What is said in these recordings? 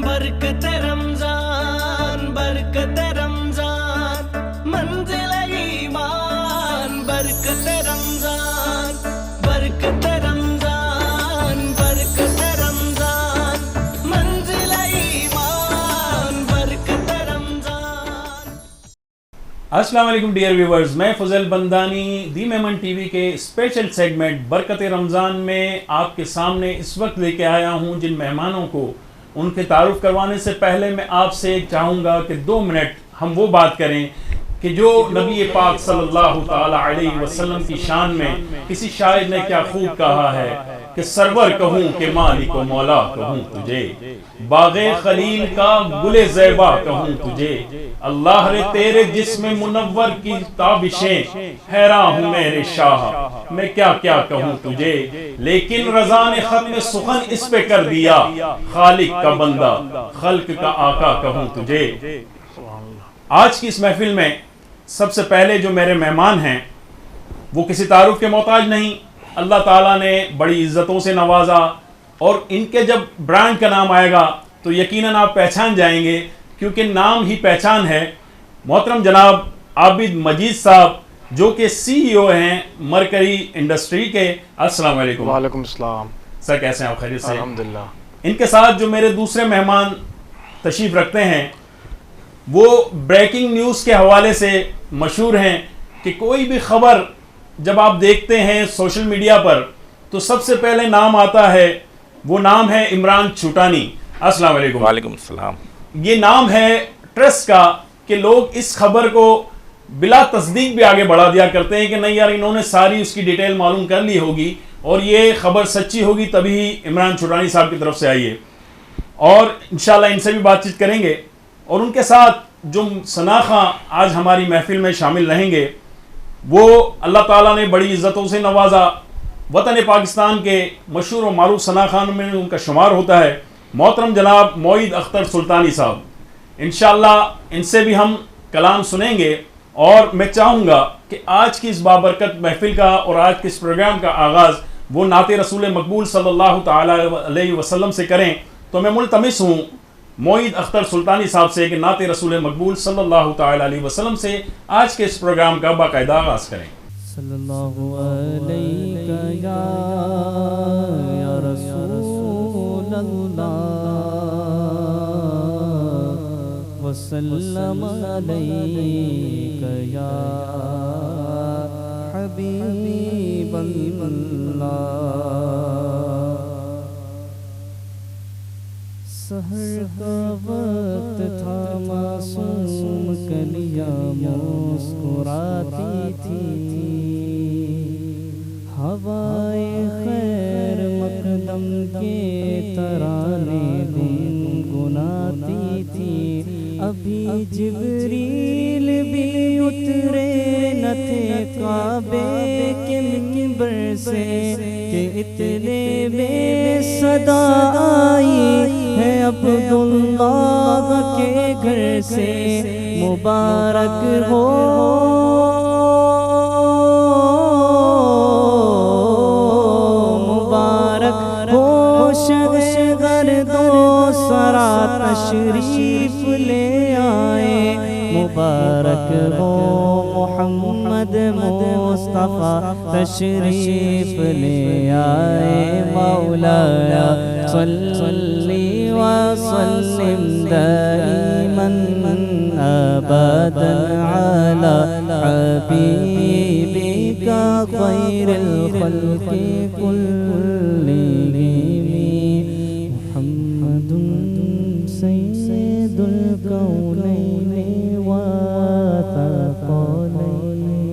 बरकत रमजान मंजिल ईमान बरकत रमजान मंजिल ईमान बरकत रमजान। अस्सलाम वालेकुम डियर व्यूवर्स, मैं फजल बंदानी दी मेमन टीवी के स्पेशल सेगमेंट बरकत रमज़ान में आपके सामने इस वक्त लेके आया हूं। जिन मेहमानों को उनके तारुफ करवाने से पहले मैं आपसे चाहूँगा कि 2 मिनट हम वो बात करें कि जो नबी पाक सल्लल्लाहु ताला अलैहि वसल्लम की शान में किसी शायर ने क्या खूब कहा है कि सरवर कहूँ कि मालिक व मौला कहूँ तुझे, बाग़े खलील का गुले ज़ैबा कहूँ तुझे, अल्लाह रे तेरे जिस्म मुनव्वर की ताबिशें, हैरान हूँ मेरे शाह मैं क्या क्या कहूँ तुझे, लेकिन रज़ा ने खत्म सुखन इस पे कर दिया, खालिक का बंदा खल्क का आका कहूँ तुझे। आज की इस महफिल में सबसे पहले जो मेरे मेहमान हैं वो किसी तारुफ के मोहताज नहीं, अल्लाह ताला ने बड़ी इज्जतों से नवाजा और इनके जब ब्रांड का नाम आएगा तो यकीनन आप पहचान जाएंगे क्योंकि नाम ही पहचान है। मोहतरम जनाब आबिद मजीद साहब जो कि CEO हैं मरकरी इंडस्ट्री के। अस्सलाम वालेकुम। वालेकुम सलाम सर, कैसे हैं आप? खैरियत से? अल्हम्दुलिल्लाह। इनके साथ जो मेरे दूसरे मेहमान तशरीफ रखते हैं वो ब्रेकिंग न्यूज़ के हवाले से मशहूर हैं कि कोई भी खबर जब आप देखते हैं सोशल मीडिया पर तो सबसे पहले नाम आता है, वो नाम है इमरान छूटानी। अस्सलाम वालेकुम। वालेकुम सलाम। ये नाम है ट्रस्ट का कि लोग इस खबर को बिला तस्दीक भी आगे बढ़ा दिया करते हैं कि नहीं यार इन्होंने सारी उसकी डिटेल मालूम कर ली होगी और ये खबर सच्ची होगी तभी इमरान छूटानी साहब की तरफ से आई है। और इंशाल्लाह इनसे भी बातचीत करेंगे और उनके साथ जो सनाखा आज हमारी महफिल में शामिल रहेंगे वो अल्लाह ताला ने बड़ी इज़्ज़तों से नवाजा। वतन पाकिस्तान के मशहूर और मारूफ सनाखान में उनका शुमार होता है मोहतरम जनाब मोईद अख्तर सुल्तानी साहब। इंशाअल्लाह इनसे भी हम कलाम सुनेंगे और मैं चाहूँगा कि आज की इस बाबरकत महफिल का और आज के इस प्रोग्राम का आगाज़ वो नाते रसूल मकबूल सल्लल्लाहु ताला अलैहि वसल्लम से करें। तो मैं मुल्तमिस हूँ मोईद अख्तर सुल्तानी साहब से कि नाते रसूल मकबूल सल्लल्लाहु ताला अलैहि वसल्लम से आज के इस प्रोग्राम का बाकायदा आगाज़ करें। सल्लल्लाहु अलैहि या रसूल अल्लाह वसल्लम अलैका या हबीब अल्लाह। सहर का वक्त था मासूम कलियां मुस्कुराती थी, हवाए खैर मकदम के तराने गुनगुनाती थी। अभी जिब्रील भी उतरे न थे काबे के मिंबर से कि इतने में सदा आई है अब्दुल्लाह के घर से। मुबारक हो मुबारक हो शगर दो सरा तशरीफ ले आए। मुबारक हो मोहम्मद मुस्तफ़ा तशरीफ ले आए। मौलाया सल्ली व सल्लिम दाइमन अबदन अला हबीबिका खैरिल खल्क़ि कुल्लिहिम मुहम्मदुन सय्यदुल कौनैनि व थक़लैनि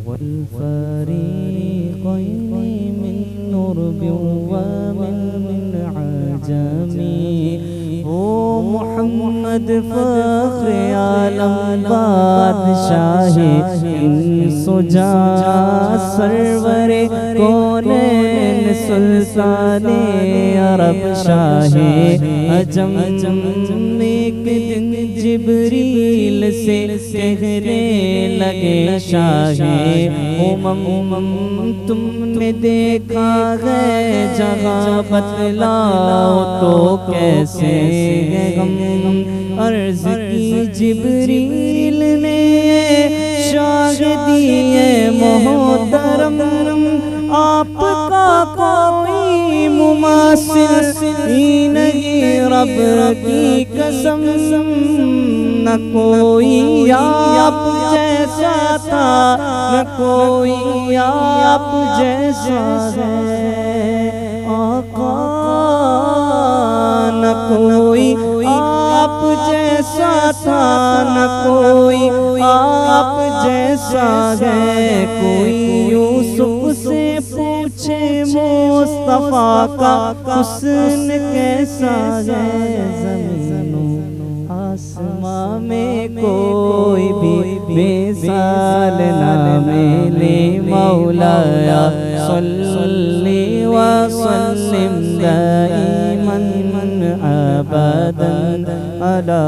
वल फरीक़ैनि मिन नुरबि व मिन अजमी। ओ मोहम्मद फ़ख्र आलम बादशाह इंसो जां सरवरे कौनैन सुल्ताने अरब शाहे अजम एक दिन जिब्रील से कहने लगे शाहे उमम तुमने देखा है जहाँ बतलाओ तो कैसे गम अर्ज की जिब्रील ने शाह दिए मोहतरम आपका कोई मुमासिल ही नहीं रब की कसम न कोई आप जैसा था न कोई आप जैसा है आका न कोई आप जैसा था न कोई आप जैसा है कोई यूसुफ से पूछे मुस्तफा का हुस्न कैसा है ज़मीनो आसमां में कोई भी बेसाल ना मिले मौलाया सल्ली व सल्लिम दाइमन अबदन अला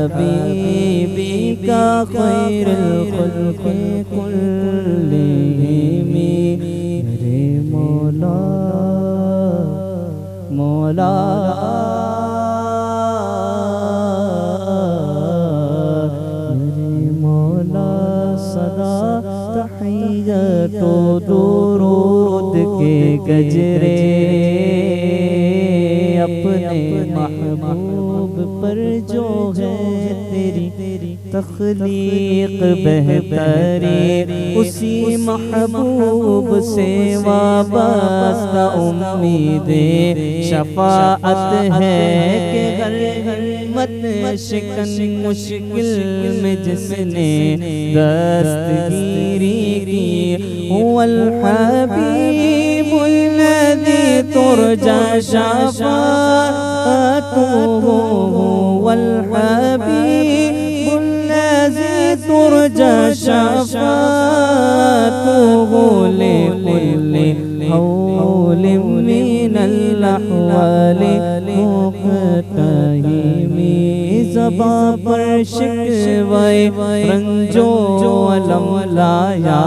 हबीबिका खैरुल खल्क़ि कुल्लिहिम मेरे मौला मौला मेरे मौला सदा तहियतो दुरूद के गजरे अपने महबूब पर जो है तेरी तख्लीक बेहतरी उसी महबूब से वाबस्ता उम्मीदे शफाअत है कि हर मत शिकन मुश्किल में जिसने दस्तगीरी की हुवल हबीबुल लज़ी तुरजा शफाअतुहु हुवल हबीबुल लज़ी तुरजा शफाअतुहु लिकुल्लि हौलिम मिनल अहवालि मुक़तहिमी ज़बां पर शिकवे रंजो अलम लाया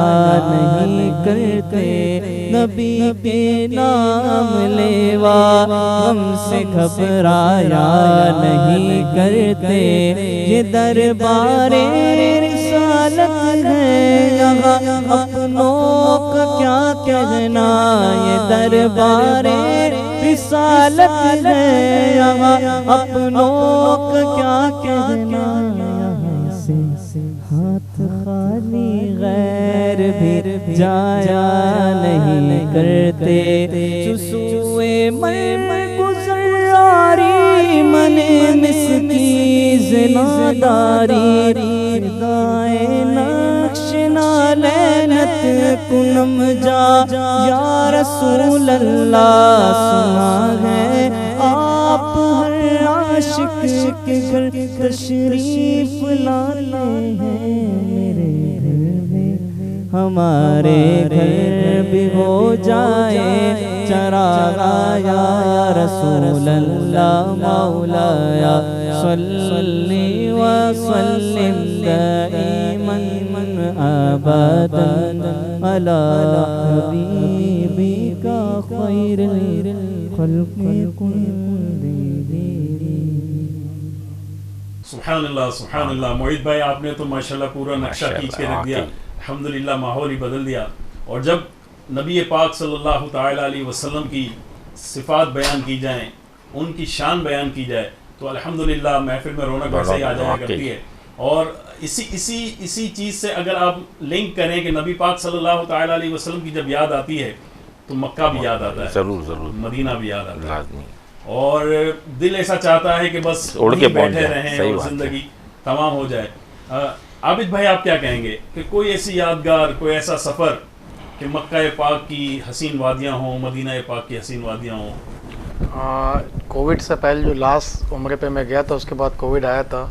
नहीं करते नबी के नाम लेवा हमसे घबराया नहीं करते ये दरबारे रिसालत है यहाँ अपनों का क्या कहना ये दरबारे रिसालत है यहाँ अपनों का क्या कहना यहाँ से हाथ खाली गैर भी जाया नहीं करते चुसुए मैं गुज़रारी मने मिसकी ज़िनादारी दाए नक्श नालैनत कुनम जा या रसूल अल्लाह सुना है आप हर आशिक के घर तशरीफ लाते हैं मेरे घर में हमारे घर भी हो जाए चरागा या रसूल अल्लाह मौलाया सल्ली व सल्लिम दाइमन अबदन अला हबीबिका खैरुल खल्क़ि सुभानअल्लाह सुभानअल्लाह। मोहित भाई आपने तो माशाल्लाह पूरा नक्शा खींच के रख दिया, अल्हम्दुलिल्लाह माहौल ही बदल दिया। और जब नबी पाक सल्लल्लाहु ताला अलैहि वसल्लम की सिफ़ात बयान की जाएँ, उनकी शान बयान की जाए तो अल्हम्दुलिल्लाह महफिल में रौनक वैसे ही आ जाया करती है। और इसी चीज़ से अगर आप लिंक करें कि नबी पाक सल्लल्लाहु ताला अलैहि वसल्लम की जब याद आती है तो मक्का भी याद आता है, ज़रूर ज़रूर, मदीना भी याद आता है, और दिल ऐसा चाहता है कि बस उड़ के बैठे रहें और ज़िंदगी तमाम हो जाए। आबिद भाई आप क्या कहेंगे कि कोई ऐसी यादगार, कोई ऐसा सफ़र कि मक्का पाक की हसीन वादियाँ हों, मदीना पाक की हसीन वादियाँ हों? कोविड से पहले जो लास्ट उम्रे पे मैं गया था, उसके बाद कोविड आया था,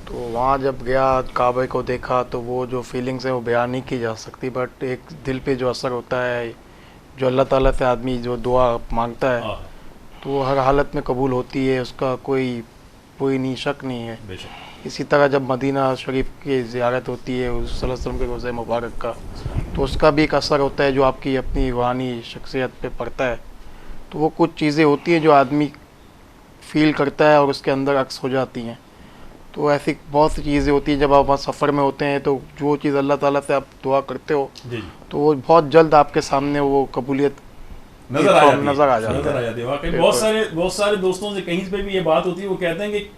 तो वहाँ जब गया काबे को देखा तो वो जो फीलिंग्स है वो बयान नहीं की जा सकती, बट एक दिल पे जो असर होता है जो अल्लाह ताला से आदमी जो दुआ मांगता है हाँ, तो वो हर हालत में कबूल होती है, उसका कोई नहीं शक नहीं है। बेशक। इसी तरह जब मदीना शरीफ की ज़ियारत होती है उस सल्लल्लाहु अलैहि वसल्लम के रोज़े मुबारक का, तो उसका भी एक असर होता है जो आपकी अपनी रूहानी शख्सियत पे पड़ता है। तो वो कुछ चीज़ें होती हैं जो आदमी फील करता है और उसके अंदर अक्स हो जाती हैं। तो ऐसी बहुत सी चीज़ें होती हैं जब आप वहाँ सफ़र में होते हैं, तो जो चीज़ अल्लाह ताला से आप दुआ करते हो जी, तो वो बहुत जल्द आपके सामने वो कबूलियत नजर आ जाती है, नज़र आ जाता नजर आ है। जाती है। वाकई बिल्कुल। बहुत सारे दोस्तों से कहीं पे भी ये बात होती है, वो कहते हैं कि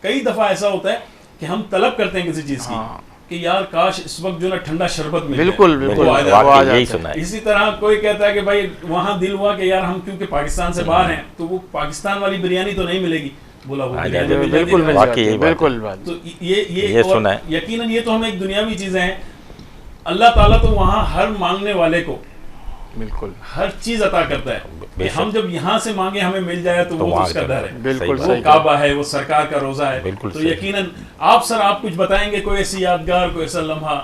कई दफ़ा ऐसा होता है कि हम तलब करते हैं किसी चीज़ की हाँ। कि यार काश इस वक्त जो ना ठंडा शरबत मिल जाए। बिल्कुल बिल्कुल वो वो आ आ जाता है। जाता यही है। सुना है। इसी तरह कोई कहता है कि भाई वहाँ दिल हुआ कि यार हम क्योंकि पाकिस्तान से बाहर हैं तो वो पाकिस्तान वाली बिरयानी तो नहीं मिलेगी, बोला वो आ बिरयानी जाती है, मिल जाती बिल्कुल है। मिल वाकई जाती यही है, बात है। बिल्कुल बात। तो ये ये सुना है। यकीनन ये तो हम एक दुनियावी चीज़ें हैं। अल्लाह ताला तो वहाँ हर मांगने वाले को बिल्कुल हर चीज अता करता है कि बेशक। हम जब यहाँ से मांगे हमें मिल जाए तो वो तो वहाँ उसका का- दर है। बिल्कुल सही वो सही काबा है, वो सरकार का रोजा है। बिल्कुल तो सही। यकीनन आप सर आप कुछ बताएंगे, कोई ऐसी यादगार, कोई ऐसा लम्हा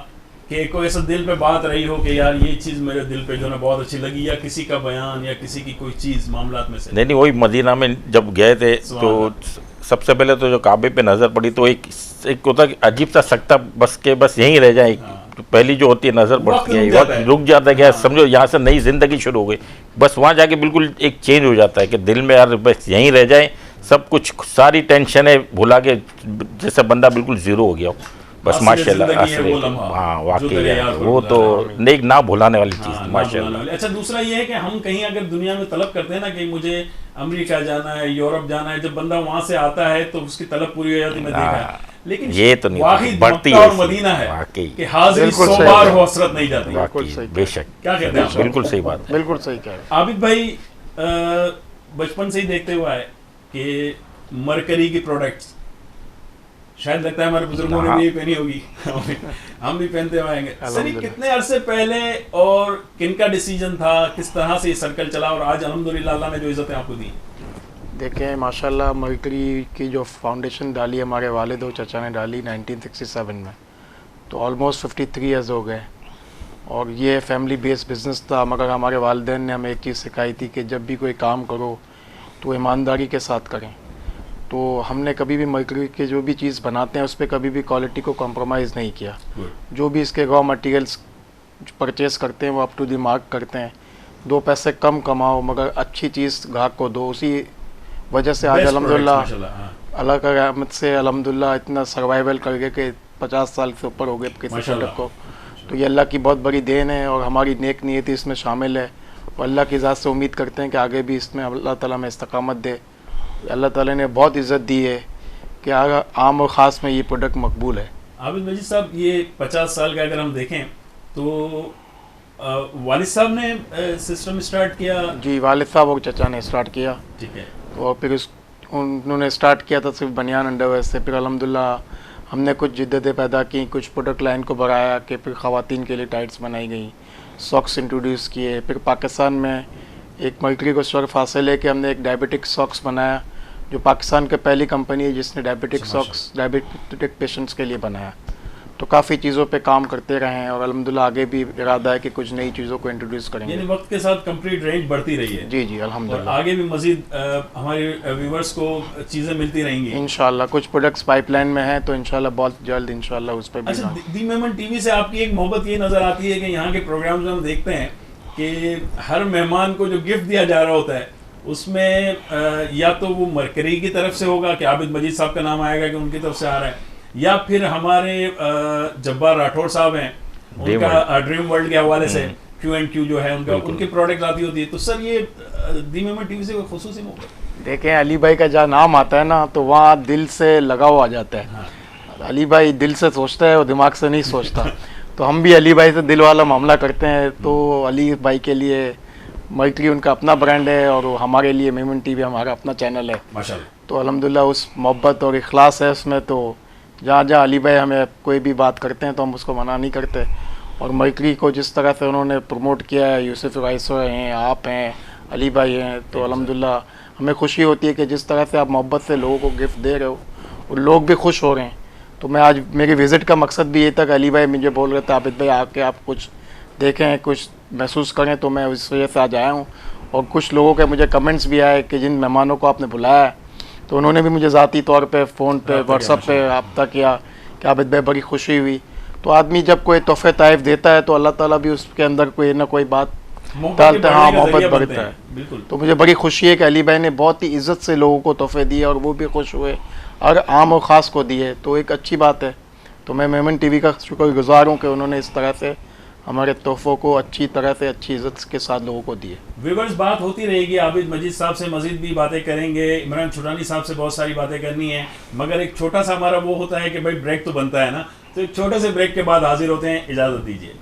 कि कोई ऐसा दिल पे बात रही हो कि यार ये चीज मेरे दिल पे जो ना बहुत अच्छी लगी, या किसी का बयान या किसी की कोई चीज मामलात में से। नहीं, वही मदीना में जब गए थे तो सबसे पहले तो जो काबे पे नज़र पड़ी तो एक होता कि अजीब सा सकता बस के बस यहीं रह जाए। पहली जो होती है नज़र पड़ती है, वक्त रुक जाता है, क्या समझो यहाँ से नई ज़िंदगी शुरू हो गई। बस वहाँ जाके बिल्कुल एक चेंज हो जाता है कि दिल में यार बस यहीं रह जाए, सब कुछ सारी टेंशनें भुला के जैसे बंदा बिल्कुल ज़ीरो हो गया हो। बस माशाल्लाह हाँ वाकई वो तो नेक ना भुलाने वाली चीज़ माशाल्लाह। अच्छा, दूसरा ये है कि हम कहीं अगर दुनिया में तलब करते हैं ना कि मुझे अमेरिका जाना है, यूरोप जाना है, जब बंदा वहां से आता है तो उसकी तलब पूरी हो जाती है, मैं देखा है। लेकिन ये तो नहीं वाहिद बढ़ती मक्का है और मदीना है वाकई कि हाजिरी बिल्कुल 100 सही बार बात। हो हसरत नहीं जाती। वाकई बेशक। क्या कहते हैं आप? बिल्कुल सही बात है। बिल्कुल सही कह रहे हैं। आबिद भाई बचपन से ही देखते हुआ है कि मरकरी की प्रोडक्ट्स, शायद लगता है हमारे बुजुर्गों ने भी ये पहनी होगी, हम भी पहनते हुए आएंगे। सर ये कितने अरसे पहले और किनका डिसीजन था, किस तरह से ये सर्कल चला और आज अल्हम्दुलिल्लाह अल्लाह ने जो इज्जतें आपको दी? देखें माशाल्लाह मरकरी की जो फाउंडेशन डाली हमारे वालिद और चचा ने डाली 1967 में, तो ऑलमोस्ट 53 ईयर्स हो गए। और ये फैमिली बेस्ड बिज़नेस था, मगर हमारे वालिदैन ने हमें एक चीज़ सिखाई थी कि जब भी कोई काम करो तो ईमानदारी के साथ करें। तो हमने कभी भी मरकरी के जो भी चीज़ बनाते हैं उस पर कभी भी क्वालिटी को कॉम्प्रोमाइज़ नहीं किया। जो भी इसके रॉ मटेरियल्स परचेज़ करते हैं वो अप टू द मार्क करते हैं। 2 पैसे कम कमाओ मगर अच्छी चीज़ ग्राहक को दो। उसी वजह से आज अल्हम्दुलिल्लाह अल्लाह का रहमत से अल्हम्दुलिल्लाह इतना सर्वाइवल कर गए कि 50 साल से ऊपर हो गए किसी प्रोडक्ट को। तो ये अल्लाह की बहुत बड़ी देन है और हमारी नेक नीयत इसमें शामिल है। और अल्लाह की ज़ात से उम्मीद करते हैं कि आगे भी इसमें अल्लाह ताला में इस्तकामत दे। अल्लाह ताला ने बहुत इज़्ज़त दी है कि आम और ख़ास में ये प्रोडक्ट मकबूल है। आबिद मजीद साहब, ये 50 साल का अगर हम देखें तो वालिद साहब ने सिस्टम स्टार्ट किया? जी, वालिद साहब और चचा ने स्टार्ट किया। ठीक है। और फिर उन्होंने स्टार्ट किया था सिर्फ बनियान अंडरवेयर से। फिर अल्हम्दुलिल्लाह हमने कुछ जिद्दतें पैदा की, कुछ प्रोडक्ट लाइन को बढ़ाया कि फिर ख़वातीन के लिए टाइट्स बनाई गई, सॉक्स इंट्रोड्यूस किए। फिर पाकिस्तान में एक मरकरी को शर्फ हासिल है कि हमने एक डायबिटिक सॉक्स बनाया, जो पाकिस्तान की पहली कंपनी है जिसने डायबिटिक सॉक्स डायबिटिक पेशेंट्स के लिए बनाया। तो काफ़ी चीज़ों पे काम करते रहे हैं और अल्हम्दुलिल्लाह आगे भी इरादा है कि कुछ नई चीज़ों को इंट्रोड्यूस करेंगे। यानी वक्त के साथ कंप्लीट रेंज बढ़ती रही है। जी जी और अल्हम्दुलिल्लाह। आगे भी मजीद हमारे व्यूवर्स को चीज़ें मिलती रहेंगी इंशाल्लाह। कुछ प्रोडक्ट्स पाइपलाइन में हैं तो इंशाल्लाह बहुत जल्द इंशाल्लाह उस पर भी अच्छा, दी मेमन टीवी से आपकी एक मोहब्बत ये नज़र आती है कि यहाँ के प्रोग्राम्स में हम देखते हैं कि हर मेहमान को जो गिफ्ट दिया जा रहा होता है उसमें या तो वो मरकरी की तरफ से होगा कि आबिद मजीद साहब का नाम आएगा कि उनकी तरफ से आ रहा है, या फिर हमारे जब्बार राठौड़ साहब हैं उनका ड्रीम वर्ल्ड के हवाले से Q&Q जो है उनका उनकी प्रोडक्ट आती होती है। तो सर ये दी मेमन टीवी से कोई खुसूसी मोहब्बत? देखें, अली भाई का जहाँ नाम आता है ना तो वहाँ दिल से लगाव आ जाता है। हाँ। अली भाई दिल से सोचता है और दिमाग से नहीं सोचता। तो हम भी अली भाई से दिल वाला मामला करते हैं। तो अली भाई के लिए मरकरी उनका अपना ब्रांड है और हमारे लिए मेमन टीवी हमारा अपना चैनल है माशाल्लाह। तो अल्हम्दुलिल्लाह उस मोहब्बत और इखलास है उसमें। तो जहाँ जहाँ अली भाई हमें कोई भी बात करते हैं तो हम उसको मना नहीं करते। और मरकरी को जिस तरह से उन्होंने प्रमोट किया है, यूसुफ वाइसो हैं, आप हैं, अली भाई हैं, तो अल्हम्दुलिल्लाह हमें खुशी होती है कि जिस तरह से आप मोहब्बत से लोगों को गिफ्ट दे रहे हो और लोग भी खुश हो रहे हैं। तो मैं आज मेरी विज़िट का मकसद भी ये था कि अली भाई मुझे बोल रहे थे आबिद भाई आके आप कुछ देखें, कुछ महसूस करें, तो मैं इस वजह से आज आया हूँ। और कुछ लोगों के मुझे कमेंट्स भी आए कि जिन मेहमानों को आपने बुलाया है, तो उन्होंने भी मुझे ज़ाती तौर पे फ़ोन पे व्हाट्सअप पे रब्ता किया कि आबिद भाई बड़ी खुशी हुई। तो आदमी जब कोई तोहफ़े ताइफ देता है तो अल्लाह ताला भी उसके अंदर कोई ना कोई बात डालता है, हाँ, मोहब्बत बढ़ता है। तो मुझे बड़ी खुशी है कि अली भाई ने बहुत ही इज़्ज़त से लोगों को तोहफ़े दिए और वो भी खुश हुए, और आम और ख़ास को दिए, तो एक अच्छी बात है। तो मैं मेमन टीवी का शुक्रगुजार हूँ कि उन्होंने इस तरह से हमारे तोहफ़ों को अच्छी तरह से अच्छी इज़्ज़त के साथ लोगों को दिए। व्यूअर्स, बात होती रहेगी, आबिद मजीद साहब से मजीद भी बातें करेंगे, इमरान छुटानी साहब से बहुत सारी बातें करनी है, मगर एक छोटा सा हमारा वो होता है कि भाई ब्रेक तो बनता है ना, तो एक छोटे से ब्रेक के बाद हाजिर होते हैं। इजाज़त दीजिए।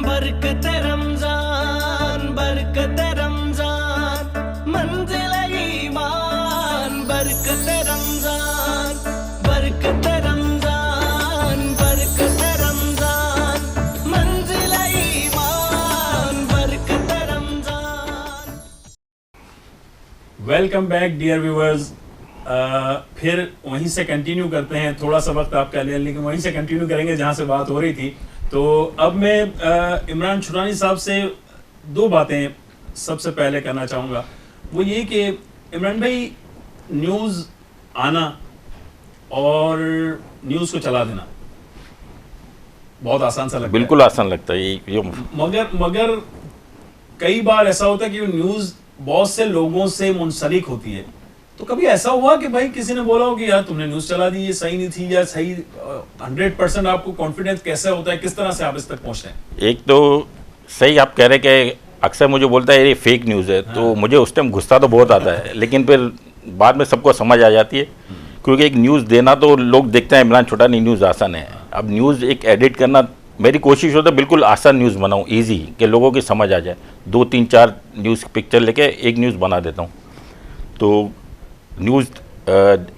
बरकत रमजान, बरकत रमजान, मंजिल ईमान, बरकत रमजान, बरकत रमजान, बरकत रमजान, मंजिल ईमान, बरकत Ramzan. Welcome back dear viewers. फिर वहीं से कंटिन्यू करते हैं, थोड़ा सा वक्त आपका ले, लेकिन वहीं से कंटिन्यू करेंगे जहाँ से बात हो रही थी। तो अब मैं इमरान छुटानी साहब से दो बातें सबसे पहले करना चाहूँगा। वो ये कि इमरान भाई, न्यूज़ आना और न्यूज़ को चला देना बहुत आसान सा लगता है। बिल्कुल आसान लगता है ये। मगर कई बार ऐसा होता है कि न्यूज़ बहुत से लोगों से मुंसलिक होती है। तो कभी ऐसा हुआ कि भाई किसी ने बोला हो कि यार तुमने न्यूज़ चला दी, ये सही नहीं थी, या सही 100% आपको कॉन्फिडेंस कैसे होता है, किस तरह से आप इस तक पहुंचते हैं? एक तो सही आप कह रहे हैं कि अक्सर मुझे बोलता है ये फेक न्यूज़ है, तो मुझे उस टाइम गुस्सा तो बहुत आता है, लेकिन फिर बाद में सबको समझ आ जाती है, क्योंकि एक न्यूज़ देना तो लोग देखते हैं इमरान छुटानी न्यूज़ आसान है। अब न्यूज़ एक एडिट करना, मेरी कोशिश होता है बिल्कुल आसान न्यूज़ बनाऊँ, ईजी, कि लोगों की समझ आ जाए। 2 3 4 न्यूज़ पिक्चर लेके एक न्यूज़ बना देता हूँ। तो न्यूज़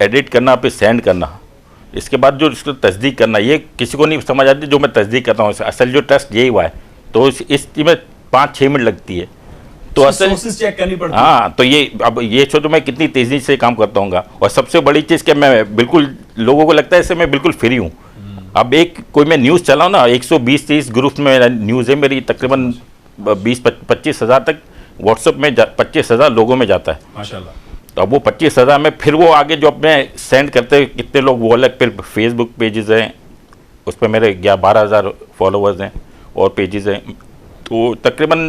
एडिट करना, फिर सेंड करना, इसके बाद जो इसको तस्दीक करना, ये किसी को नहीं समझ आती जो मैं तस्दीक करता हूँ। असल जो टेस्ट यही हुआ है, तो इस में 5-6 मिनट लगती है, तो असल चेक करनी पड़ती है। हाँ, तो ये अब ये सोचो मैं कितनी तेज़ी से काम करता हूँ। और सबसे बड़ी चीज़ कि मैं बिल्कुल, लोगों को लगता है इससे मैं बिल्कुल फ्री हूँ। अब एक कोई मैं न्यूज़ चलाऊँ ना, 120-30 ग्रुप में न्यूज़ है मेरी, तकरीबन 20-25 हज़ार तक व्हाट्सएप में 25,000 लोगों में जाता है माशाल्लाह। तो अब वो 25,000 में फिर वो आगे जो अपने सेंड करते हैं कितने लोग, वो अलग। फिर फेसबुक पेजेस हैं, उस पर मेरे 12,000 फॉलोअर्स हैं और पेजेस हैं, तो तकरीबन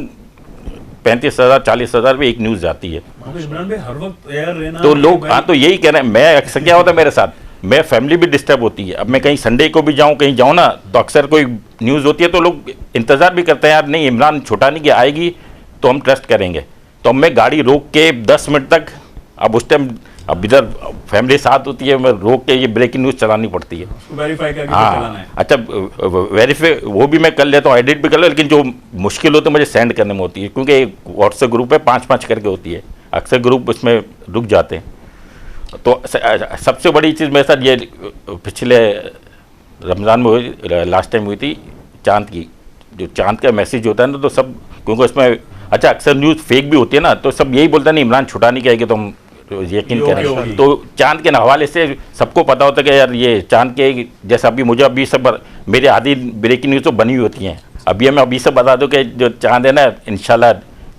35,000 40,000 में एक न्यूज़ जाती है। इमरान भाई, हर वक्त तैयार रहना तो लोग, हाँ, तो यही कह रहे हैं। मैं अक्सर क्या होता है मेरे साथ, मैं फैमिली भी डिस्टर्ब होती है। अब मैं कहीं संडे को भी जाऊँ, कहीं जाऊँ ना, तो अक्सर कोई न्यूज़ होती है तो लोग इंतज़ार भी करते हैं, यार नहीं इमरान छुटानी की आएगी तो हम ट्रस्ट करेंगे। तो अब मैं गाड़ी रोक के 10 मिनट तक, अब उस टाइम अब इधर फैमिली साथ होती है, मैं रोक के ये ब्रेकिंग न्यूज़ चलानी पड़ती है, वेरीफाई करके चलाना है। अच्छा, वेरीफाई वो भी मैं कर लेता हूँ, एडिट भी कर लेता हूँ, लेकिन जो मुश्किल होती है मुझे सेंड करने में होती है, क्योंकि व्हाट्सएप ग्रुप है 5-5 करके होती है, अक्सर ग्रुप उसमें रुक जाते हैं। तो सबसे बड़ी चीज़ मेरे साथ ये पिछले रमज़ान में हुई, लास्ट टाइम हुई थी, चांद की, जो चांद का मैसेज होता है ना, तो सब, क्योंकि उसमें अच्छा अक्सर न्यूज़ फेक भी होती है ना, तो सब यही बोलते हैं नहीं इमरान छुटानी की आएगी तो हम यकीन करें। तो चांद के हवाले से सबको पता होता है कि यार ये चांद के, जैसे अभी मुझे अभी सब मेरी आधी ब्रेकिंग न्यूज़ तो बनी हुई होती हैं। अभी मैं अभी से बता दूं कि जो चांद है ना, इंशाल्लाह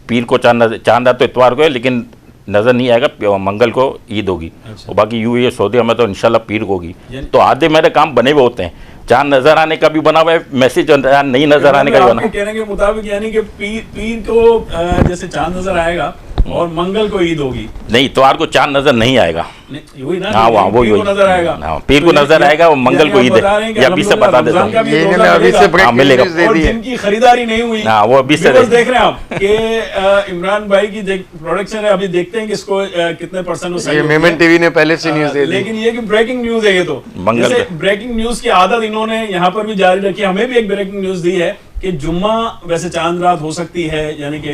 पीर को चांद तो इतवार को है, लेकिन नज़र नहीं आएगा, मंगल को ईद होगी। और बाकी यूएई सऊदी में तो इंशाल्लाह पीर को होगी। तो आधे मेरे काम बने हुए होते हैं, चांद नजर आने का भी बना हुआ है मैसेज, नहीं नजर आने का भी बना। कहने के मुताबिक यानी कि पीर को जैसे चांद नजर आएगा और मंगल को ईद होगी, नहीं इतवार को चांद नजर नहीं आएगा। हाँ, वो नजर आएगा, पीर को नजर आएगा और मंगल को ईद है। ये अभी से बता देता हूँ, मिलेगा। और जिनकी खरीदारी नहीं हुई, वो अभी से देख रहे हैं आप कि इमरान भाई की प्रोडक्शन है, अभी देखते हैं कि इसको कितने % मेमन टीवी ने पहले से न्यूज़ दे दी, लेकिन ये कि ब्रेकिंग न्यूज़ है। ये तो जैसे ब्रेकिंग न्यूज़ की आदत इन्होंने यहाँ पर भी जारी रखी, हमें भी एक ब्रेकिंग न्यूज़ दी है कि जुम्मा वैसे चांद रात हो सकती है, यानी कि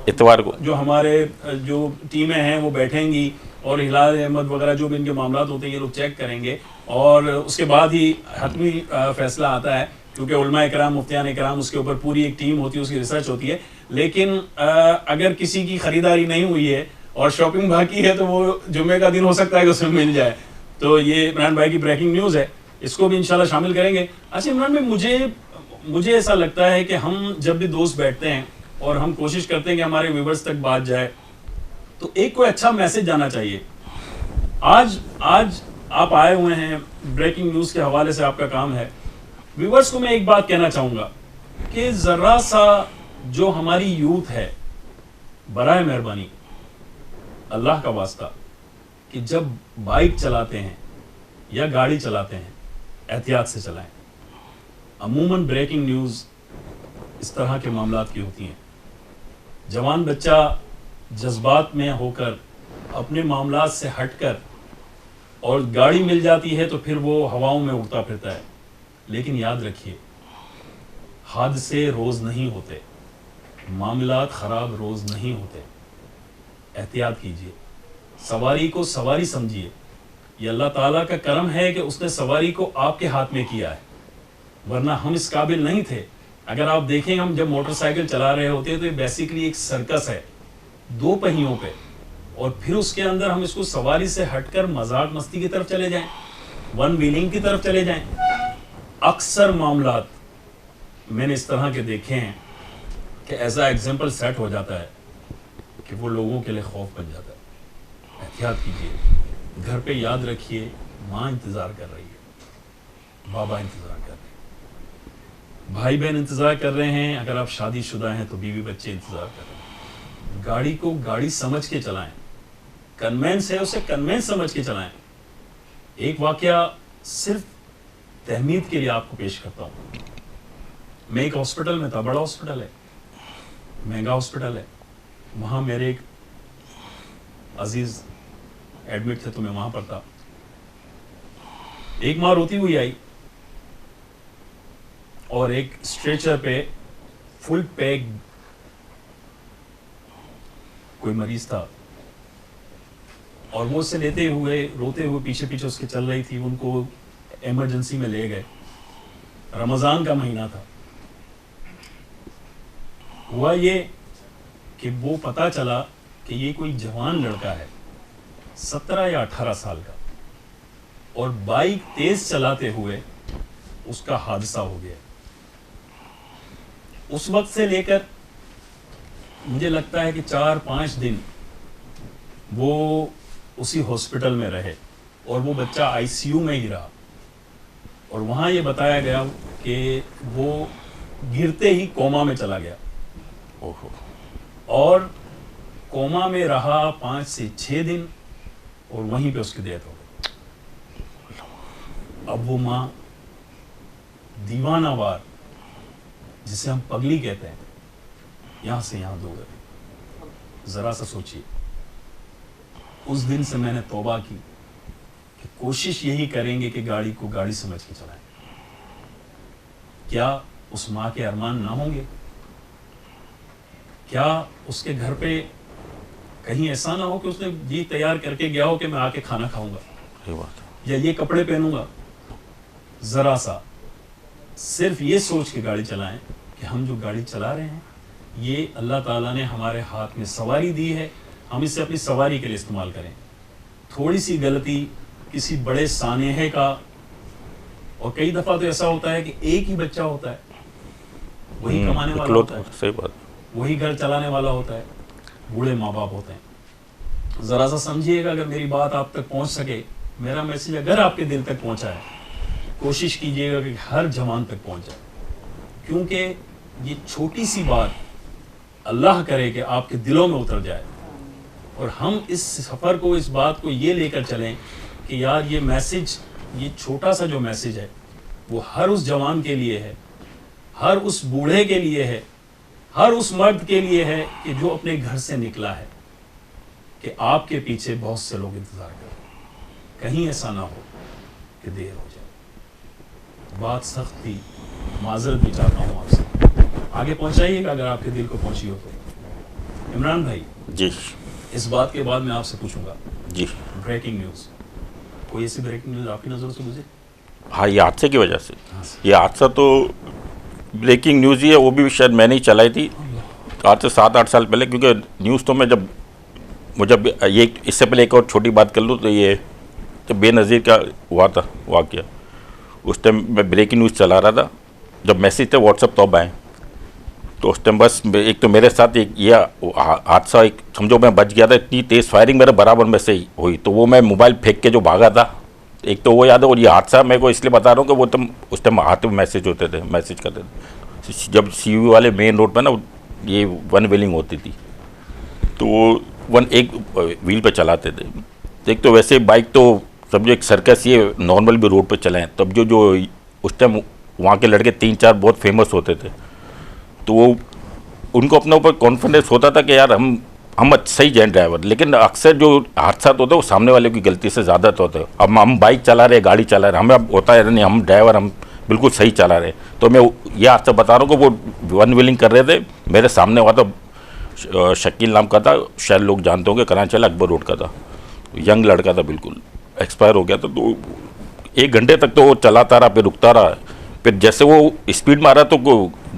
इतवार को जो हमारे जो टीमें हैं वो बैठेंगी और हिलाल अहमद वगैरह जो भी इनके मामला होते हैं ये लोग चेक करेंगे, और उसके बाद ही हतमी फैसला आता है, क्योंकि उलमा इकराम, मुफ्तियान इकराम, उसके ऊपर पूरी एक टीम होती है, उसकी रिसर्च होती है। लेकिन अगर किसी की खरीदारी नहीं हुई है और शॉपिंग बाकी है तो वो जुम्मे का दिन हो सकता है कि उसमें मिल जाए। तो ये इमरान भाई की ब्रेकिंग न्यूज़ है, इसको भी इंशाल्लाह शामिल करेंगे। अच्छा इमरान भाई, मुझे ऐसा लगता है कि हम जब भी दोस्त बैठते हैं और हम कोशिश करते हैं कि हमारे व्यूवर्स तक बात जाए, तो एक कोई अच्छा मैसेज जाना चाहिए। आज आप आए हुए हैं, ब्रेकिंग न्यूज़ के हवाले से आपका काम है। व्यूवर्स को मैं एक बात कहना चाहूँगा कि ज़रा सा जो हमारी यूथ है, बराए मेहरबानी अल्लाह का वास्ता, कि जब बाइक चलाते हैं या गाड़ी चलाते हैं एहतियात से चलाएं। अमूमन ब्रेकिंग न्यूज़ इस तरह के मामलात की होती हैं। जवान बच्चा जज्बात में होकर अपने मामलात से हटकर और गाड़ी मिल जाती है तो फिर वो हवाओं में उड़ता फिरता है। लेकिन याद रखिए, हादसे रोज़ नहीं होते, मामलात ख़राब रोज़ नहीं होते। एहतियात कीजिए, सवारी को सवारी समझिए। ये अल्लाह ताला का करम है कि उसने सवारी को आपके हाथ में किया है, वरना हम इस काबिल नहीं थे। अगर आप देखें, हम जब मोटरसाइकिल चला रहे होते हैं तो ये बेसिकली एक सर्कस है, 2 पहियों पे, और फिर उसके अंदर हम इसको सवारी से हटकर मजाक मस्ती की तरफ चले जाएं, वन व्हीलिंग की तरफ चले जाएं। अक्सर मामलात मैंने इस तरह के देखे हैं कि ऐसा एग्जाम्पल सेट हो जाता है कि वो लोगों के लिए खौफ बन जाता है। एहतियात कीजिए। घर पे याद रखिए, माँ इंतज़ार कर रही है, बाबा इंतज़ार कर रहे हैं, भाई बहन इंतज़ार कर रहे हैं। अगर आप शादीशुदा हैं तो बीवी बच्चे इंतज़ार कर रहे हैं। गाड़ी को गाड़ी समझ के चलाएं। कन्वेंस है, उसे कन्वेंस समझ के चलाएं। एक वाकया सिर्फ तहमीद के लिए आपको पेश करता हूँ। मैं एक हॉस्पिटल में था, बड़ा हॉस्पिटल है, महंगा हॉस्पिटल है। वहाँ मेरे एक अजीज एडमिट थे तो मैं वहाँ पर था। एक माँ रोती हुई आई और एक स्ट्रेचर पे फुल पैक कोई मरीज था, और वो उससे लेते हुए रोते हुए पीछे पीछे उसके चल रही थी। उनको इमरजेंसी में ले गए। रमज़ान का महीना था। हुआ ये कि वो पता चला कि ये कोई जवान लड़का है, 17 या 18 साल का, और बाइक तेज चलाते हुए उसका हादसा हो गया। उस वक्त से लेकर मुझे लगता है कि 4-5 दिन वो उसी हॉस्पिटल में रहे, और वो बच्चा आईसीयू में ही रहा। और वहाँ ये बताया गया कि वो गिरते ही कोमा में चला गया। ओहो। और कोमा में रहा 5 से 6 दिन, और वहीं पे उसकी डेथ हो गई। अब वो माँ दीवानावार, जिसे हम पगली कहते हैं, यहाँ से यहाँ दौड़ गई। ज़रा सा सोचिए। उस दिन से मैंने तौबा की कि कोशिश यही करेंगे कि गाड़ी को गाड़ी समझ के चलाएं। क्या उस माँ के अरमान ना होंगे? क्या उसके घर पे कहीं ऐसा ना हो कि उसने ये तैयार करके गया हो कि मैं आके खाना खाऊंगा, ये बात या ये कपड़े पहनूंगा? ज़रा सा सिर्फ ये सोच के गाड़ी चलाएं कि हम जो गाड़ी चला रहे हैं, ये अल्लाह ताला ने हमारे हाथ में सवारी दी है, हम इसे अपनी सवारी के लिए इस्तेमाल करें। थोड़ी सी गलती किसी बड़े सानेहे का, और कई दफ़ा तो ऐसा होता है कि एक ही बच्चा होता है, वही कमाने वाला होता है, सही बात, वही घर चलाने वाला होता है, बूढ़े माँ बाप होते हैं। ज़रा सा समझिएगा। अगर मेरी बात आप तक पहुँच सके, मेरा मैसेज अगर आपके दिल तक पहुँचा है, कोशिश कीजिएगा कि हर जवान तक पहुँच जाए, क्योंकि ये छोटी सी बात अल्लाह करे कि आपके दिलों में उतर जाए, और हम इस सफ़र को, इस बात को ये लेकर चलें कि यार ये मैसेज, ये छोटा सा जो मैसेज है, वो हर उस जवान के लिए है, हर उस बूढ़े के लिए है, हर उस मर्द के लिए है कि जो अपने घर से निकला है, कि आपके पीछे बहुत से लोग इंतज़ार कर रहे हैं। कहीं ऐसा ना हो कि देर हो जाए। बात सख्त थी, माजरत भी चाहता हूँ आपसे, आगे पहुँचाइएगा अगर आपके दिल को पहुँची हो तो। इमरान भाई जी, इस बात के बाद मैं आपसे पूछूंगा जी, ब्रेकिंग न्यूज़, कोई ऐसी ब्रेकिंग न्यूज़ आपकी नज़रों से गुजरे? हाँ, ये हादसे की वजह से। हाँ। ये हादसा तो ब्रेकिंग न्यूज़ ही है, वो भी शायद मैंने ही चलाई थी आज से 7-8 साल पहले। क्योंकि न्यूज़ तो मैं जब ये इससे पहले एक और छोटी बात कर लूँ तो ये जब बेनज़ीर का हुआ था वाक़या, उस टाइम मैं ब्रेकिंग न्यूज़ चला रहा था जब मैसेज थे व्हाट्सएप तो अब आए, तो उस टाइम बस एक तो मेरे साथ एक ये हादसा, एक समझो मैं बच गया था, इतनी तेज़ फायरिंग मेरे बराबर में से ही हुई, तो वो मैं मोबाइल फेंक के जो भागा था, एक तो वो याद है। और ये हादसा मेरे को इसलिए बता रहा हूँ कि वो तुम उस टाइम हाथ में मैसेज होते थे, मैसेज करते थे। जब CU वाले मेन रोड पर ना ये वन व्हीलिंग होती थी, तो वो एक व्हील पे चलाते थे। एक तो वैसे बाइक तो समझो एक सर्कस ये नॉर्मल भी रोड पे चलाएं, तब जो उस टाइम वहाँ के लड़के 3-4 बहुत फेमस होते थे, तो वो उनको अपने ऊपर कॉन्फिडेंस होता था कि यार हम सही हैं ड्राइवर। लेकिन अक्सर जो हादसा होता है वो सामने वाले की गलती से ज़्यादा तो होता है। अब हम बाइक चला रहे, गाड़ी चला रहे, हमें अब होता है नहीं हम ड्राइवर, हम बिल्कुल सही चला रहे। तो मैं ये हादसा बता रहा हूँ कि वो वन व्हीलिंग कर रहे थे, मेरे सामने हुआ था, शकील नाम का था, शायद लोग जानते होंगे, कराची अकबर रोड का था, यंग लड़का था, बिल्कुल एक्सपायर हो गया था। तो 1 घंटे तक तो वो चलाता रहा, फिर रुकता रहा, फिर जैसे वो स्पीड में आ रहा तो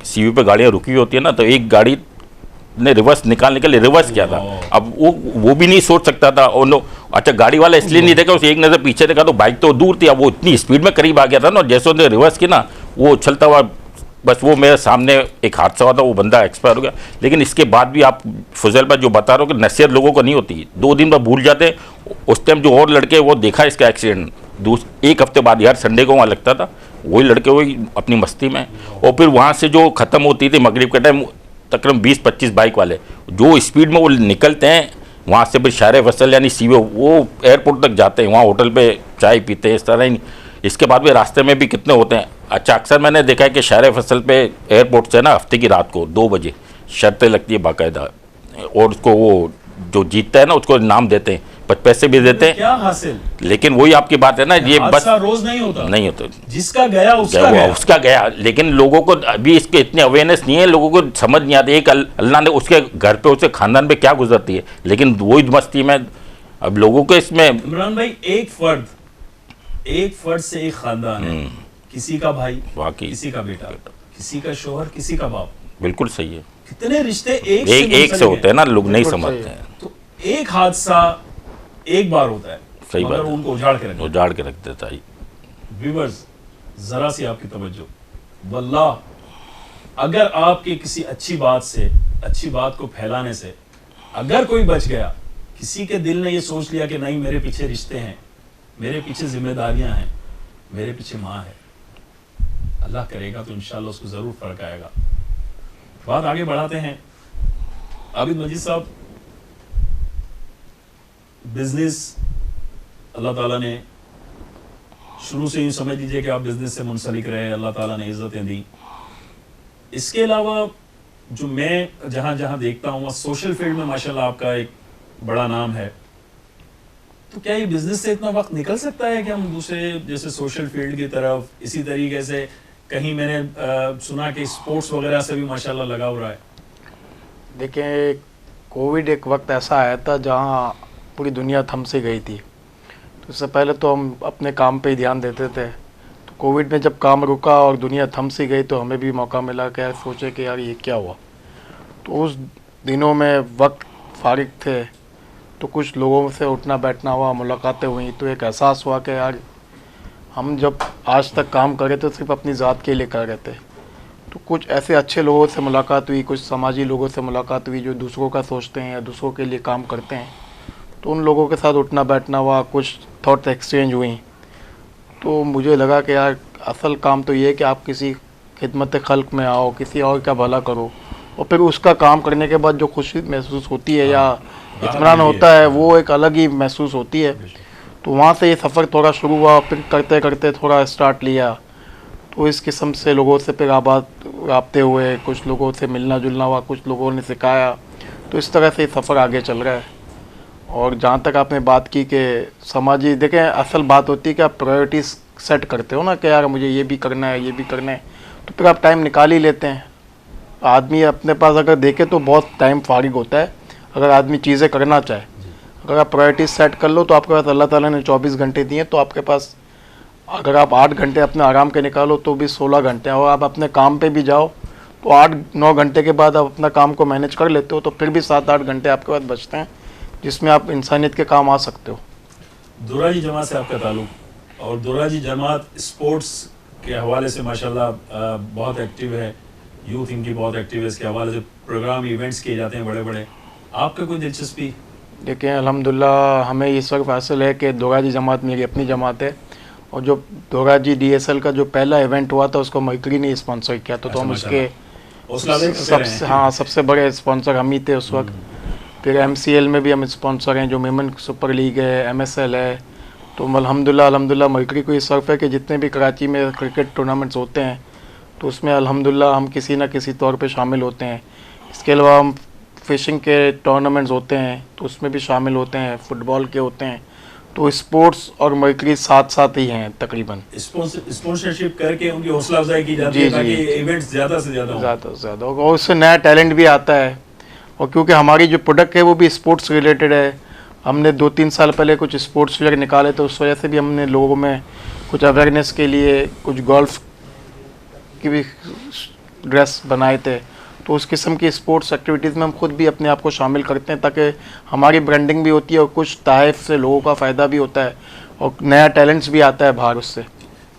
CU पे गाड़ियाँ रुकी होती है ना, तो एक गाड़ी ने रिवर्स निकालने के लिए रिवर्स किया था। अब वो भी नहीं सोच सकता था, और अच्छा गाड़ी वाला इसलिए नहीं देखा, उसे एक नज़र पीछे देखा तो बाइक तो दूर थी, अब वो इतनी स्पीड में करीब आ गया था ना, जैसे उसने रिवर्स किया ना, वो उछलता हुआ बस वो मेरे सामने एक हादसा हुआ था, वो बंदा एक्सपायर हो गया। लेकिन इसके बाद भी आप फजल पर जो बता रहे हो कि नसीहत लोगों को नहीं होती, 2 दिन में भूल जाते। उस टाइम जो और लड़के वो देखा इसका एक्सीडेंट 1 हफ्ते बाद, यार संडे को वहाँ लगता था, वही लड़के वही अपनी मस्ती में, और फिर वहाँ से जो ख़त्म होती थी मगरिब के टाइम, तकरीबन 20-25 बाइक वाले जो स्पीड में वो निकलते हैं वहाँ से, फिर शारे फसल यानी CU वो एयरपोर्ट तक जाते हैं, वहाँ होटल पे चाय पीते हैं, इस तरह ही। इसके बाद भी रास्ते में भी कितने होते हैं। अच्छा अक्सर मैंने देखा है कि शारे फसल पे एयरपोर्ट से ना हफ्ते की रात को 2 बजे शर्तें लगती है बाकायदा, और उसको वो जो जीतता है ना उसको इनाम देते हैं, पैसे भी देते हैं। क्या हासिल, लेकिन वही आपकी बात है ना, ये बस रोज नहीं होता, नहीं होता, जिसका गया उसका गया। लेकिन लोगों को अभी इसके इतने अवेयरनेस नहीं है, लोगों को समझ नहीं आती। एक अल्लाह ने उसके घर पे, उसके खानदान पे क्या गुजरती है, लेकिन वही मस्ती में अब लोगों को इसमें। इमरान भाई, एक फर्द से एक खानदान है, किसी का भाई, किसी का बेटा, किसी का शोहर, किसी का बाप, बिल्कुल सही है। कितने रिश्ते एक से होते हैं ना, लोग नहीं समझते हैं। तो एक हादसा एक बार होता है, सही बात, उनको उजाड़ के रख देता है। व्यूअर्स, जरा सी आपकी तवज्जो, वल्लाह अगर आपकी किसी अच्छी बात को फैलाने से अगर कोई बच गया, किसी के दिल ने ये सोच लिया कि नहीं मेरे पीछे रिश्ते हैं, मेरे पीछे जिम्मेदारियां हैं, मेरे पीछे माँ है, अल्लाह करेगा तो इंशाल्लाह उसको जरूर फर्क आएगा। बात आगे बढ़ाते हैं। आबिद मजीद साहब, बिजनेस अल्लाह ताला ने शुरू से ही समझ लीजिए कि आप बिजनेस से मुंसलिक रहे, अल्लाह ताला ने इज्जतें दी। इसके अलावा जो मैं जहां जहां देखता हूँ, सोशल फील्ड में माशाल्लाह आपका एक बड़ा नाम है, तो क्या ये बिजनेस से इतना वक्त निकल सकता है कि हम दूसरे जैसे सोशल फील्ड की तरफ, इसी तरीके से कहीं मैंने सुना कि स्पोर्ट्स वगैरह से भी माशाल्लाह लगा हो रहा है? देखिए, कोविड एक वक्त ऐसा आया था जहाँ पूरी दुनिया थम सी गई थी। तो उससे पहले तो हम अपने काम पे ही ध्यान देते थे, तो कोविड में जब काम रुका और दुनिया थम सी गई तो हमें भी मौका मिला कि यार सोचे कि यार ये क्या हुआ। तो उस दिनों में वक्त फारिग थे, तो कुछ लोगों से उठना बैठना हुआ, मुलाकातें हुई, तो एक एहसास हुआ कि यार हम जब आज तक काम कर रहे थे सिर्फ अपनी ज़ात के लिए कर रहे थे। तो कुछ ऐसे अच्छे लोगों से मुलाकात हुई, कुछ समाजी लोगों से मुलाकात हुई जो दूसरों का सोचते हैं या दूसरों के लिए काम करते हैं, तो उन लोगों के साथ उठना बैठना हुआ, कुछ थॉट एक्सचेंज हुई। तो मुझे लगा कि यार असल काम तो ये है कि आप किसी खिदमत खल्क में आओ, किसी और का भला करो, और फिर उसका काम करने के बाद जो खुशी महसूस होती है या इत्मीनान होता है, वो एक अलग ही महसूस होती है। तो वहाँ से ये सफ़र थोड़ा शुरू हुआ, फिर करते करते थोड़ा स्टार्ट लिया, तो इस किस्म से लोगों से फिर राब्ते हुए, कुछ लोगों से मिलना जुलना हुआ, कुछ लोगों ने सिखाया, तो इस तरह से सफ़र आगे चल रहा है। और जहाँ तक आपने बात की कि समाजी, देखें असल बात होती है कि आप प्रायोरिटीज़ सेट करते हो ना कि यार मुझे ये भी करना है, ये भी करना है, तो फिर आप टाइम निकाल ही लेते हैं। आदमी अपने पास अगर देखे तो बहुत टाइम फारिग होता है, अगर आदमी चीज़ें करना चाहे। अगर आप प्रायोरिटीज़ सेट कर लो तो आपके पास अल्लाह ताला ने 24 घंटे दिए, तो आपके पास अगर आप 8 घंटे अपने आराम के निकालो तो भी 16 घंटे, और आप अपने काम पे भी जाओ तो 8-9 घंटे के बाद आप अपना काम को मैनेज कर लेते हो, तो फिर भी 7-8 घंटे आपके पास बचते हैं जिसमें आप इंसानियत के काम आ सकते हो। दुराजी जमात से आपका ताल्लुक, और दुराजी जमात स्पोर्ट्स के हवाले से माशाल्लाह बहुत एक्टिव है, यूथ इनकी बहुत एक्टिव है, इसके हवाले से प्रोग्राम इवेंट्स किए जाते हैं बड़े बड़े। आपका कोई दिलचस्पी? देखिए अल्हम्दुलिल्लाह हमें इस वक्त हासिल है कि दोराजी जमात मेरी अपनी जमात है, और जो दोराजी DSL का जो पहला इवेंट हुआ था उसको मरकरी ने स्पॉन्सर किया था, तो हम उसके सबसे बड़े स्पॉन्सर हम ही थे उस वक्त। फिर MCL में भी हम स्पॉन्सर हैं, जो मेमन सुपर लीग है, MSL है। तो अल्हम्दुलिल्लाह मरकरी को ये सर्फ है कि जितने भी कराची में क्रिकेट टूर्नामेंट्स होते हैं तो उसमें अल्हम्दुलिल्लाह हम किसी न किसी तौर पे शामिल होते हैं। इसके अलावा हम फिशिंग के टूर्नामेंट्स होते हैं तो उसमें भी शामिल होते हैं, फुटबॉल के होते हैं। तो स्पोर्ट्स और मरकरी साथ साथ ही हैं तकरीबन। स्पॉन्सरशिप करके उनकी हौसला अफजाई की जाती है ताकि इवेंट्स ज़्यादा से ज़्यादा और उससे नया टैलेंट भी आता है। और क्योंकि हमारी जो प्रोडक्ट है वो भी स्पोर्ट्स रिलेटेड है, हमने 2-3 साल पहले कुछ स्पोर्ट्स वेयर निकाले, तो उस वजह से भी हमने लोगों में कुछ अवेयरनेस के लिए कुछ गोल्फ की भी ड्रेस बनाए थे। तो उस किस्म की स्पोर्ट्स एक्टिविटीज़ में हम खुद भी अपने आप को शामिल करते हैं ताकि हमारी ब्रांडिंग भी होती है और कुछ तहफ़ से लोगों का फ़ायदा भी होता है और नया टैलेंट्स भी आता है बाहर उससे।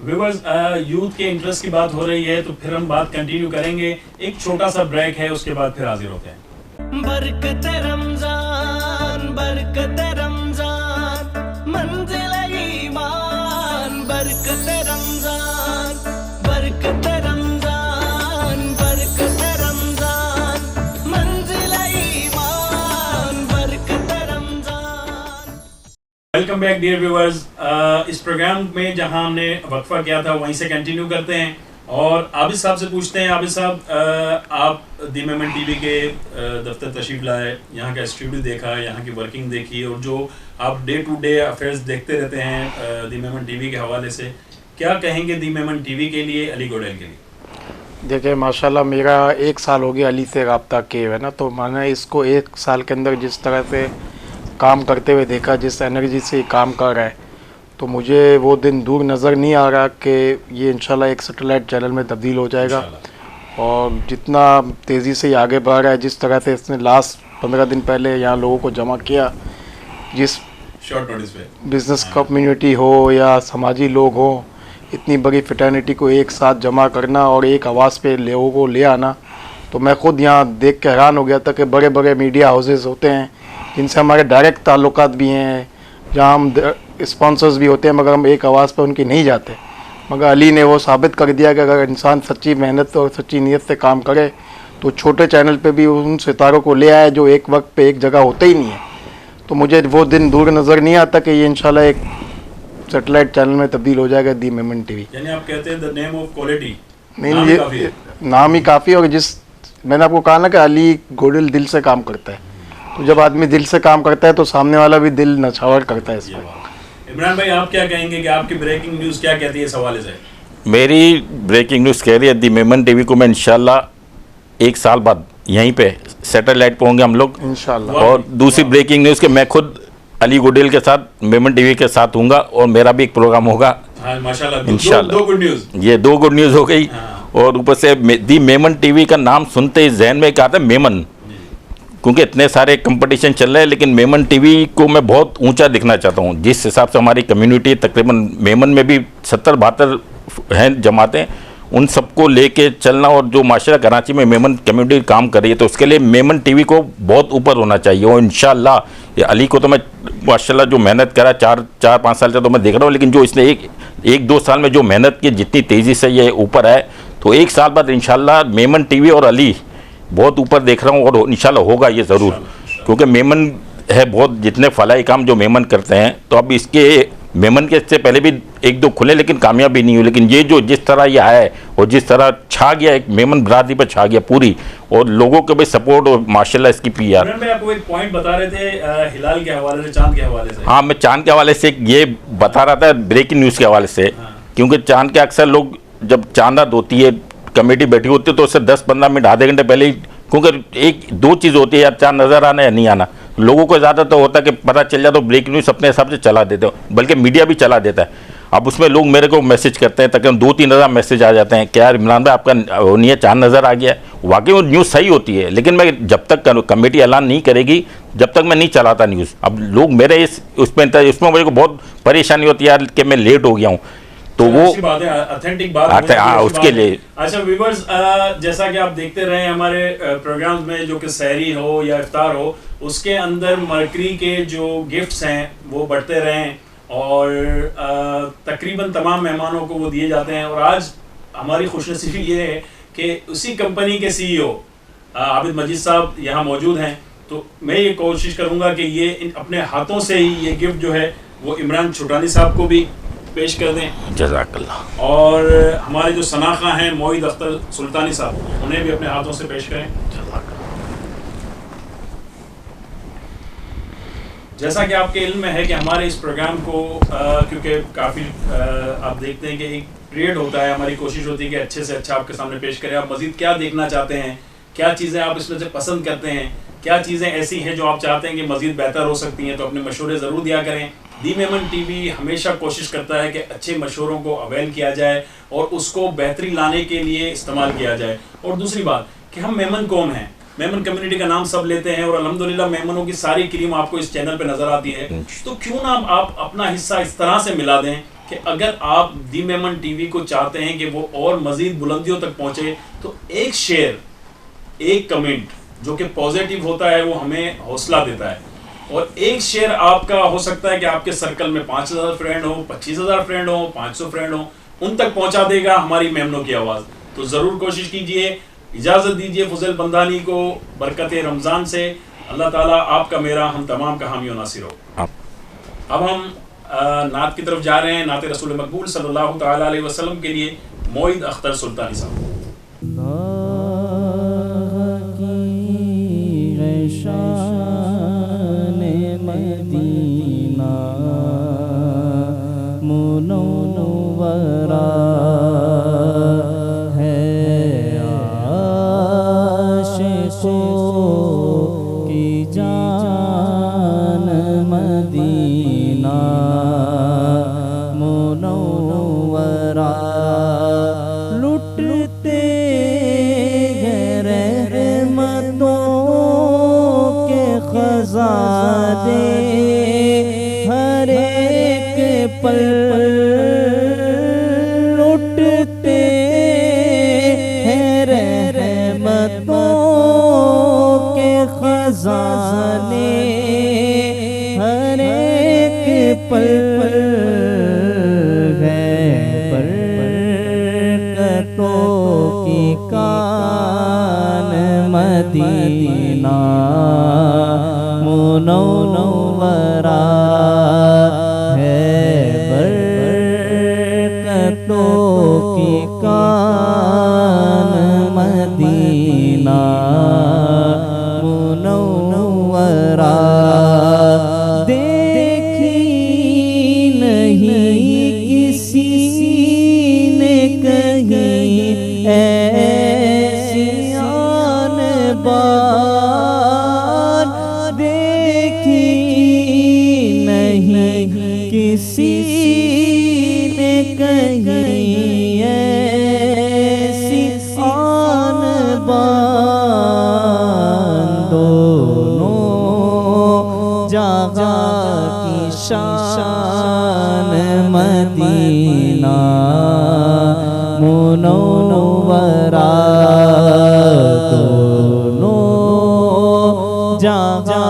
व्यूअर्स, यूथ के इंटरेस्ट की बात हो रही है तो फिर हम बात कंटिन्यू करेंगे। एक छोटा सा ब्रेक है, उसके बाद फिर हाजिर होते हैं। बरकत रमजान मंजिल ईमान, बरकत रमजान मंजिल ईमान, बरकत Ramzan. Welcome back dear viewers. इस प्रोग्राम में जहां हमने वक्फा किया था वहीं से कंटिन्यू करते हैं और आबिद साहब से पूछते हैं। आबिद साहब, आप दी मेमन टीवी के दफ्तर तशरीफ लाए, यहाँ का स्टूडियो देखा, यहाँ की वर्किंग देखी और जो आप डे टू डे अफेयर्स देखते रहते हैं दी मेमन टीवी के हवाले से, क्या कहेंगे दी मेमन टीवी के लिए, अली गोडेल के लिए? देखिए माशाल्लाह मेरा 1 साल हो गया अली से रब्ता किए हुए ना, तो मैंने इसको 1 साल के अंदर जिस तरह से काम करते हुए देखा, जिस एनर्जी से काम कर रहा है, तो मुझे वो दिन दूर नज़र नहीं आ रहा कि ये इंशाल्लाह एक सैटेलाइट चैनल में तब्दील हो जाएगा। और जितना तेज़ी से आगे बढ़ रहा है, जिस तरह से इसने लास्ट 15 दिन पहले यहाँ लोगों को जमा किया, जिस शॉर्ट नोटिस पे बिज़नेस कम्युनिटी हो या समाजी लोग हो, इतनी बड़ी फ्रेटर्निटी को एक साथ जमा करना और एक आवाज़ पे लोगों को ले आना, तो मैं ख़ुद यहाँ देख के हैरान हो गया था कि बड़े बड़े मीडिया हाउसेस होते हैं जिनसे हमारे डायरेक्ट ताल्लुकात भी हैं, जहाँ हम स्पॉन्सर्स भी होते हैं, मगर हम एक आवाज़ पे उनकी नहीं जाते। मगर अली ने वो साबित कर दिया कि अगर इंसान सच्ची मेहनत और सच्ची नीयत से काम करे तो छोटे चैनल पे भी उन सितारों को ले आए जो एक वक्त पे एक जगह होते ही नहीं है। तो मुझे वो दिन दूर नज़र नहीं आता कि ये इंशाल्लाह एक सैटेलाइट चैनल में तब्दील हो जाएगा दी मेमन टीवी। यानी आप कहते हैं द नेम ऑफ क्वालिटी, नहीं ये नाम ही काफ़ी। और जिस मैंने आपको कहा ना कि अली गोडेल दिल से काम करता है, तो जब आदमी दिल से काम करता है तो सामने वाला भी दिल नछावर करता है इस पर। इमरान भाई, आप क्या कहेंगे कि आपकी ब्रेकिंग न्यूज़ क्या कहती है इस हवाले से? मेरी ब्रेकिंग न्यूज़ कह रही है दी मेमन टीवी को मैं इंशाल्लाह 1 साल बाद यहीं पे सैटेलाइट पे होंगे हम लोग इंशाल्लाह। और दूसरी ब्रेकिंग न्यूज़ के मैं खुद अली गोडेल के साथ मेमन टीवी के साथ हूँगा और मेरा भी एक प्रोग्राम होगा माशाल्लाह। इंशाल्लाह। दो गुड न्यूज़, ये 2 गुड न्यूज़ हो गई। और ऊपर से दी मेमन टीवी का नाम सुनते ही जहन में एक आता है मेमन, क्योंकि इतने सारे कंपटीशन चल रहे हैं, लेकिन मेमन टीवी को मैं बहुत ऊंचा दिखना चाहता हूं। जिस हिसाब से हमारी कम्युनिटी तकरीबन मेमन में भी 70-72 हैं जमातें, उन सबको लेके चलना और जो माशरा कराची में मेमन कम्युनिटी काम कर रही है, तो उसके लिए मेमन टीवी को बहुत ऊपर होना चाहिए। और इंशाल्लाह ये अली को तो मैं माशाल्लाह जो मेहनत करा 4-5 साल से तो मैं देख रहा हूँ, लेकिन जो इसने 1-2 साल में जो मेहनत की, जितनी तेज़ी से ये ऊपर आए, तो 1 साल बाद इंशाल्लाह मेमन टीवी और अली बहुत ऊपर देख रहा हूँ और इंशाल्लाह होगा ये ज़रूर, क्योंकि मेमन है बहुत जितने फलाई काम जो मेमन करते हैं। तो अब इसके मेमन के इससे पहले भी 1-2 खुले लेकिन कामयाबी नहीं हुई, लेकिन ये जो जिस तरह ये आया है और जिस तरह छा गया, एक मेमन बरादरी पर छा गया पूरी, और लोगों के भी सपोर्ट और माशाल्लाह इसकी PR। मैं आपको एक पॉइंट बता रहे थे हिलाल के हवाले से, चांद के हवाले से। हाँ, मैं चांद के हवाले से ये बता रहा था ब्रेकिंग न्यूज़ के हवाले से, क्योंकि चांद के अक्सर लोग जब चांद होती है, कमेटी बैठी होती है, तो उससे 10-15 मिनट आधे घंटे पहले ही, क्योंकि 1-2 चीज़ होती है, या चांद नज़र आना या नहीं आना। लोगों को ज़्यादा तो होता है कि पता चल जाए तो ब्रेकिंग न्यूज़ अपने हिसाब से चला देते हो, बल्कि मीडिया भी चला देता है। अब उसमें लोग मेरे को मैसेज करते हैं, तकरीबन 2-3 हज़ार मैसेज आ जाते हैं कि यार इमरान भाई आपका नहीं है, चांद नज़र आ गया। वाकई वो न्यूज़ सही होती है, लेकिन मैं जब तक कमेटी ऐलान नहीं करेगी, जब तक मैं नहीं चलाता न्यूज़। अब लोग मेरे उसमें मुझे को बहुत परेशानी होती है यार कि मैं लेट हो गया हूँ। तो वो अच्छी बात है, ऑथेंटिक बात हाँ, होनी चाहिए, अच्छी उसके बात है। लिए। अच्छा व्यूअर्स, जैसा कि आप देखते रहे हमारे प्रोग्राम्स में, जो कि सहरी हो या इफ्तार हो, उसके अंदर मरकरी के जो गिफ्ट्स हैं वो बढ़ते रहें और तकरीबन तमाम मेहमानों को वो दिए जाते हैं। और आज हमारी खुशनसीबी ये है कि उसी कंपनी के CEO आबिद मजीद साहब यहाँ मौजूद हैं। तो मैं ये कोशिश करूँगा कि ये अपने हाथों से ही ये गिफ्ट जो है वो इमरान छुटानी साहब को भी पेश कर दें, जज़ाकल्लाह। और हमारे जो सनाखा हैं मोहिद अख्तर सुल्तानी साहब, उन्हें भी अपने हाथों से पेश करें। जैसा कि आपके इल्म में है कि हमारे इस प्रोग्राम को क्योंकि काफ़ी आप देखते हैं कि एक पीरियड होता है, हमारी कोशिश होती है कि अच्छे से अच्छा आपके सामने पेश करें। आप मज़ीद क्या देखना चाहते हैं, क्या चीज़ें आप इसमें से पसंद करते हैं, क्या चीज़ें ऐसी हैं जो आप चाहते हैं कि मज़ीद बेहतर हो सकती हैं, तो अपने मशवरे ज़रूर दिया करें। दी मेमन टीवी हमेशा कोशिश करता है कि अच्छे मशवरों को अवेल किया जाए और उसको बेहतरी लाने के लिए इस्तेमाल किया जाए। और दूसरी बात कि हम मेमन कौम हैं, मेमन कम्युनिटी का नाम सब लेते हैं और अल्हम्दुलिल्लाह मेमनों की सारी क्रीम आपको इस चैनल पे नज़र आती है। तो क्यों ना आप अपना हिस्सा इस तरह से मिला दें कि अगर आप दी मेमन टीवी को चाहते हैं कि वो और मज़ीद बुलंदियों तक पहुँचे, तो एक शेयर, एक कमेंट जो कि पॉजिटिव होता है वो हमें हौसला देता है। और एक शेयर आपका हो सकता है कि आपके सर्कल में 5000 फ्रेंड हो, 25000 फ्रेंड हो, 500 फ्रेंड हो, उन तक पहुंचा देगा हमारी मेमनों की आवाज़। तो ज़रूर कोशिश कीजिए। इजाज़त दीजिए फजल बंदानी को बरकत रमज़ान से। अल्लाह ताला आपका मेरा हम तमाम का हामी और नासिर हो। अब हम नात की तरफ जा रहे हैं, नात रसूल मकबूल सल्लल्लाहु तआला अलैहि वसल्लम के लिए मोहिद अख्तर सुल्तानी साहब। मदीना मुनव्वरा है आशिकों की जान, मदीना मुनव्वरा लुटते हैं रहमतों के खजाने, हर एक पल लुटते हैं रहमतों के खजाने, हर एक पल है बरकतों की कान, मदीना मुनव्वरा है बरकतों की कान, मदीना मुनव्वरा। देखी नहीं किसी ने कहीं ऐसी आन बान, देखी नहीं किसी ने कहीं ऐसी आन बान, दोनों जगह की शान, मदीना मुनव्वरा, दोनों जगह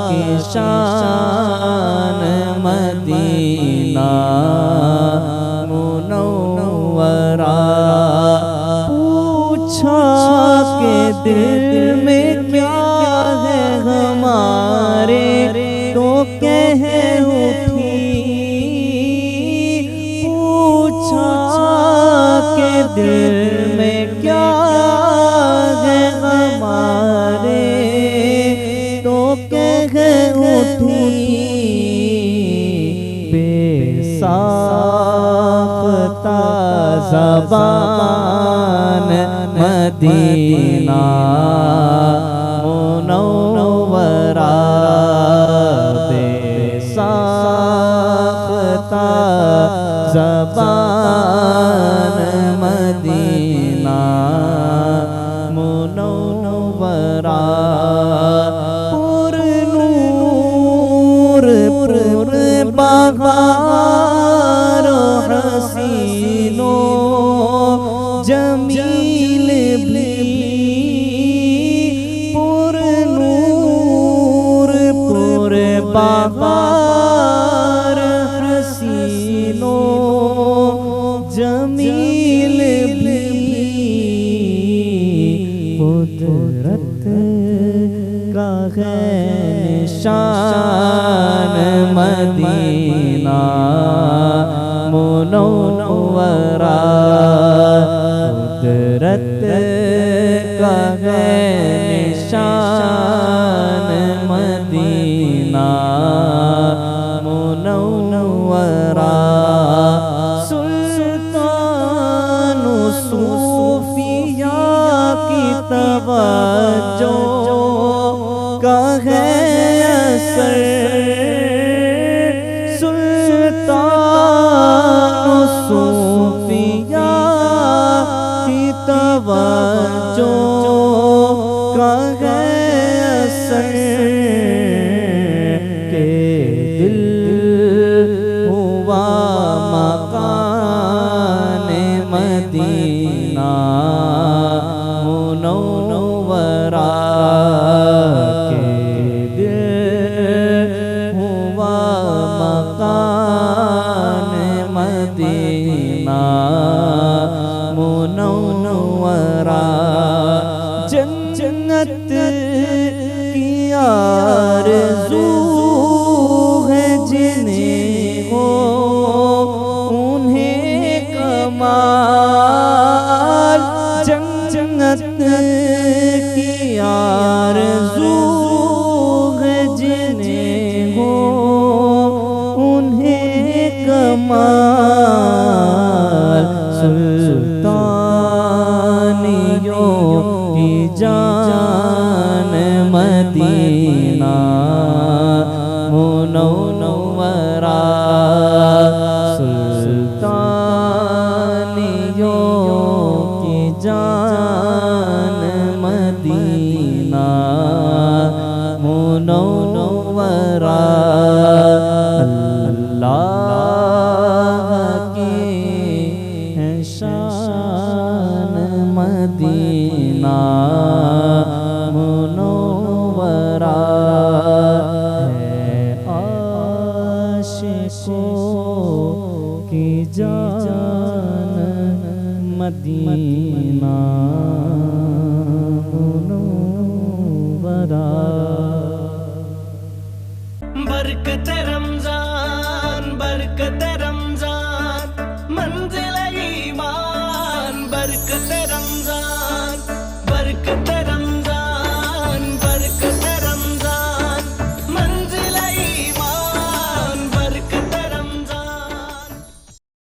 की शान, मदीना मुनव्वरा। पूछा के दिल में क्या है हमारे, तो कह उठी, पूछा के दिल में क्या है हमारे, तो कह उठी, बेसाख्ता ज़बान, मदीना मुनव्वरा, बेसाख्ता ज़बान, मदीना मुनव्वरा। पुरनूर पुरबहार हसी मुनव्वरा कुदरत का है निशान मदीना मुनव्वरा सुल्तान सूफिया की तवज्जो का है असर सुल्तान सूफिया की तवज्जो का है असर के दिल हुआ मकान मदीना मुनव्वरा के दिल हुआ मकान मदीना मुनव्वरा जन्नत की आरज़ू है जिन्हें हो उन्हें कमाल जन्नत की आरज़ू है जिन्हें हो उन्हें कमाल सुल्तानियों की जान मदीना मुनव्वरा सुल्तानियों की जान मदीना मुनव्वरा अल्लाह की है शान मदीना मुनव्वरा है आशिकों की जान मदीना।